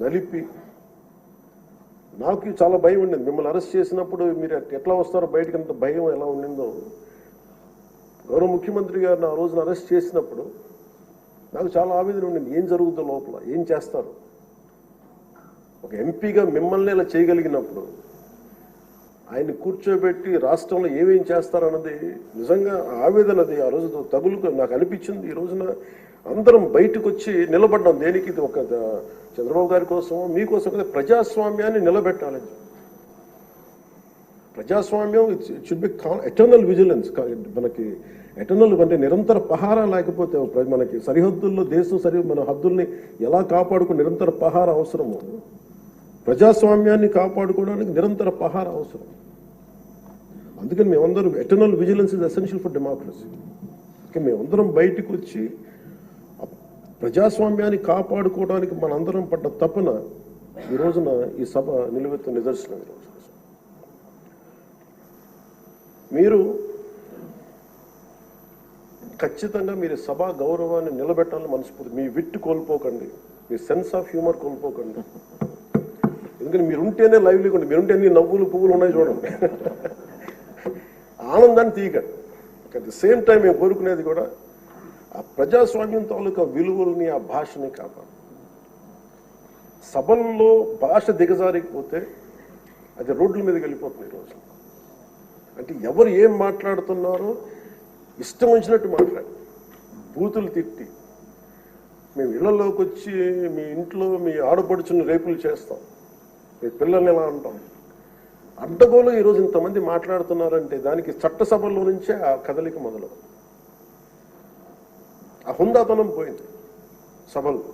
నలిపి నాకు చాలా భయం ఉండింది. మిమ్మల్ని అరెస్ట్ చేసినప్పుడు మీరు ఎట్లా వస్తారో బయటకు, అంత భయం ఎలా ఉండిందో. గౌరవ ముఖ్యమంత్రి గారిని ఆ రోజున అరెస్ట్ చేసినప్పుడు నాకు చాలా ఆవేదన ఉండింది. ఏం జరుగుతుందో లోపల, ఏం చేస్తారు? ఒక ఎంపీగా మిమ్మల్ని ఇలా చేయగలిగినప్పుడు ఆయన్ని కూర్చోబెట్టి రాష్ట్రంలో ఏమేం చేస్తారన్నది నిజంగా ఆవేదనది ఆ రోజు తగులుకు నాకు అనిపించింది. ఈ రోజున అందరం బయటకు వచ్చి నిలబడ్డాం. దేనికి? ఇది ఒక చంద్రబాబు గారి కోసం, మీకోసం కదా, ప్రజాస్వామ్యాన్ని నిలబెట్టాలని. ప్రజాస్వామ్యం it should be eternal vigilance. మనకి ఎటర్నల్ అంటే నిరంతర పహారా లేకపోతే మనకి సరిహద్దుల్లో మన హద్దుల్ని ఎలా కాపాడుకుని నిరంతర పహార అవసరము. ప్రజాస్వామ్యాన్ని కాపాడుకోవడానికి నిరంతర పహార అవసరం. అందుకని మేమందరం eternal vigilance is essential for democracy. మేమందరం బయటకు వచ్చి ప్రజాస్వామ్యాన్ని కాపాడుకోవడానికి మనందరం పడ్డ తపన ఈ రోజున ఈ సభ నిలువెత్తు నిదర్శనం. మీరు ఖచ్చితంగా మీరు సభా గౌరవాన్ని నిలబెట్టాలని మనస్ఫూర్తి. మీ విట్టు కోల్పోకండి, మీ సెన్స్ ఆఫ్ హ్యూమర్ కోల్పోకండి. ఎందుకంటే మీరుంటేనే లైవ్లీగా ఉండి, మీరుంటే అన్ని నవ్వులు పువ్వులు ఉన్నాయి చూడండి. ఆనందాన్ని తీయకండి. అట్ ది సేమ్ టైం మేము కోరుకునేది కూడా ఆ ప్రజాస్వామ్యం తాలూకా విలువల్ని, ఆ భాషని కాపాడు. సభల్లో భాష దిగజారిపోతే అది రోడ్ల మీదకి వెళ్ళిపోతుంది ఈరోజు. అంటే ఎవరు ఏం మాట్లాడుతున్నారో ఇష్టం వచ్చినట్టు మాట్లాడి, బూతులు తిట్టి, మేము ఇళ్లలోకి వచ్చి మీ ఇంట్లో మీ ఆడపడుచుని రేపులు చేస్తాం, మీ పిల్లల్ని ఎలా అంటాం. అడ్డగోలు ఈరోజు ఇంతమంది మాట్లాడుతున్నారంటే దానికి చట్టసభల్లో నుంచే ఆ కదలిక మొదలు. ఆ హుందాతనం పోయింది సభల్లో.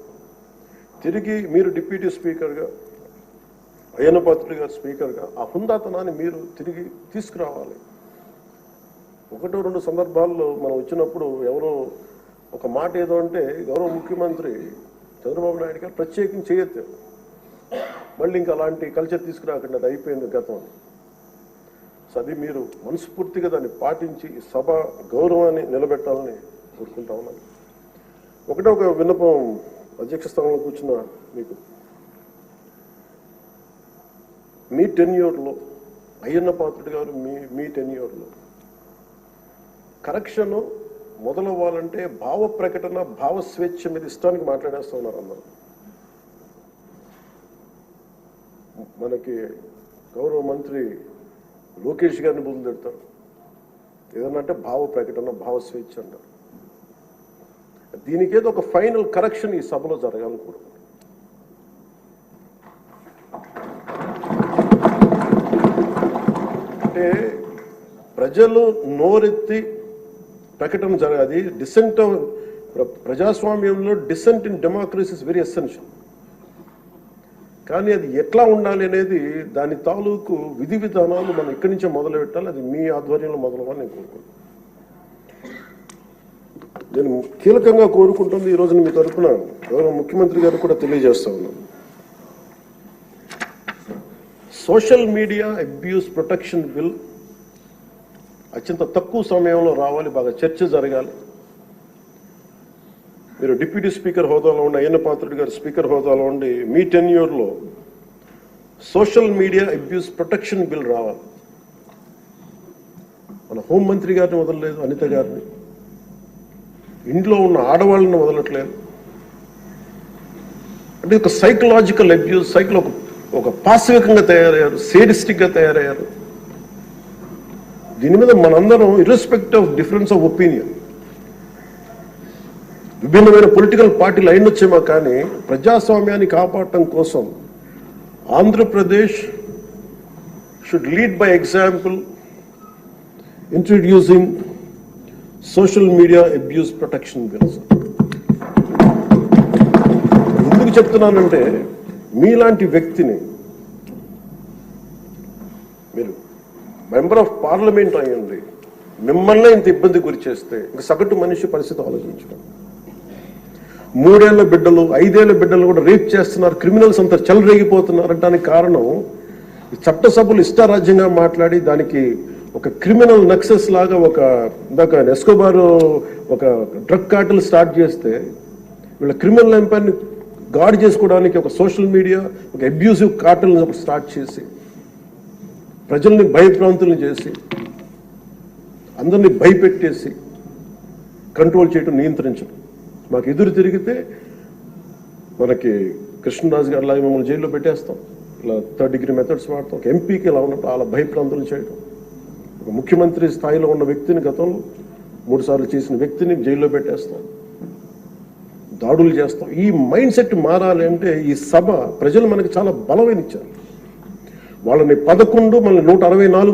తిరిగి మీరు డిప్యూటీ స్పీకర్గా, అయ్యన్న పాత్రుడు గారు స్పీకర్గా ఆ హుందాతనాన్ని మీరు తిరిగి తీసుకురావాలి. ఒకటో రెండు సందర్భాల్లో మనం వచ్చినప్పుడు ఎవరో ఒక మాట ఏదో అంటే గౌరవ ముఖ్యమంత్రి చంద్రబాబు నాయుడు గారు ప్రత్యేకించి చేయొద్దు, మళ్ళీ ఇంకా అలాంటి కల్చర్ తీసుకురాకండి, అది అయిపోయింది గతం. సో అది మీరు మనస్ఫూర్తిగా దాన్ని పాటించి సభ గౌరవాన్ని నిలబెట్టాలని కోరుకుంటా ఉన్నాను. ఒకటే ఒక విన్నపం అధ్యక్ష స్థానంలో కూర్చున్న మీకు, మీ టెన్యూర్లో అయ్యన్న పాత్రుడు గారు మీ టెన్యూర్లో కరెక్షన్ మొదలవ్వాలంటే భావ ప్రకటన, భావ స్వేచ్ఛ మీద ఇష్టానికి మాట్లాడేస్తూ ఉన్నారు అందరూ. మనకి గౌరవ మంత్రి లోకేష్ గారిని బుద్ధులు తిడతారు. ఏదన్నా అంటే భావ ప్రకటన, భావ స్వేచ్ఛ అంటారు. దీనికేదో ఒక ఫైనల్ కరెక్షన్ ఈ సభలో జరగాలని కూడా. అంటే ప్రజలు నోరెత్తి ప్రకటన జరగాలి. డిసెంట్ ప్రజాస్వామ్యంలో dissent in democracy is very essential. కానీ అది ఎట్లా ఉండాలి అనేది దాని తాలూకు విధి విధానాలు మనం ఇక్కడి నుంచే మొదలు పెట్టాలి. అది మీ ఆధ్వర్యంలో మొదలవ్వాలని నేను కోరుకుంటున్నాను. నేను కీలకంగా కోరుకుంటుంది ఈ రోజున మీ తరఫున గౌరవ ముఖ్యమంత్రి గారు కూడా తెలియజేస్తా ఉన్నాను. Social media abuse protection bill అత్యంత తక్కువ సమయంలో రావాలి, బాగా చర్చ జరగాలి. మీరు డిప్యూటీ స్పీకర్ హోదాలో ఉండి, అయ్యన్న పాత్రుడు గారు స్పీకర్ హోదాలో ఉండి మీ టెన్యూర్లో social media abuse protection bill రావాలి. మన హోంమంత్రి గారిని వదలలేదు, అనిత గారిని, ఇంట్లో ఉన్న ఆడవాళ్ళని వదలట్లేదు. అంటే ఒక సైకలాజికల్ అబ్యూస్, ఒక పాశవికంగా తయారయ్యారు, సేడిస్టిక్గా తయారయ్యారు. దీని మీద మనందరం irrespective of difference of opinion, విభిన్నమైన పొలిటికల్ పార్టీలు అయినొచ్చేమో కానీ ప్రజాస్వామ్యాన్ని కాపాడటం కోసం Andhra Pradesh should lead by example introducing social media abuse protection bills. ఎందుకు చెప్తున్నానంటే మీలాంటి వ్యక్తిని, మీరు మెంబర్ ఆఫ్ పార్లమెంట్ అయ్యండి, మిమ్మల్ని ఇంత ఇబ్బంది గురి చేస్తే ఇంక సగటు మనిషి పరిస్థితి ఆలోచించడం. 3 ఏళ్ల బిడ్డలు, 5 ఏళ్ల బిడ్డలు కూడా రేప్ చేస్తున్నారు, క్రిమినల్స్ అంతా చెలరేగిపోతున్నారు అంటానికి కారణం ఈ చట్టసభలు ఇష్టారాజ్యంగా మాట్లాడి దానికి ఒక క్రిమినల్ నక్సెస్ లాగా ఇందాక ఎస్కోబార్ ఒక డ్రగ్ కార్టెల్ స్టార్ట్ చేస్తే వీళ్ళ క్రిమినల్ ఎంపైర్ని గాడి చేసుకోవడానికి ఒక సోషల్ మీడియా, ఒక అబ్యూసివ్ కార్టల్ని ఒకటి స్టార్ట్ చేసి ప్రజల్ని భయభ్రాంతుల్ని చేసి అందరినీ భయపెట్టేసి కంట్రోల్ చేయడం, నియంత్రించడం. మాకు ఎదురు తిరిగితే మనకి కృష్ణరాజు గారు లాగా మమ్మల్ని జైల్లో పెట్టేస్తాం, ఇలా థర్డ్ డిగ్రీ మెథడ్స్ వాడతాం. ఒక ఎంపీకి ఇలా ఉన్నప్పుడు అలా భయప్రాంతులు చేయడం, ఒక ముఖ్యమంత్రి స్థాయిలో ఉన్న వ్యక్తిని గతంలో 3 సార్లు చేసిన వ్యక్తిని జైల్లో పెట్టేస్తాం, దాడులు చేస్తాం. ఈ మైండ్ సెట్ మారాలి అంటే ఈ సభ ప్రజలు మనకి చాలా బలమైన ఇచ్చారు. వాళ్ళని 11 మనల్ని 164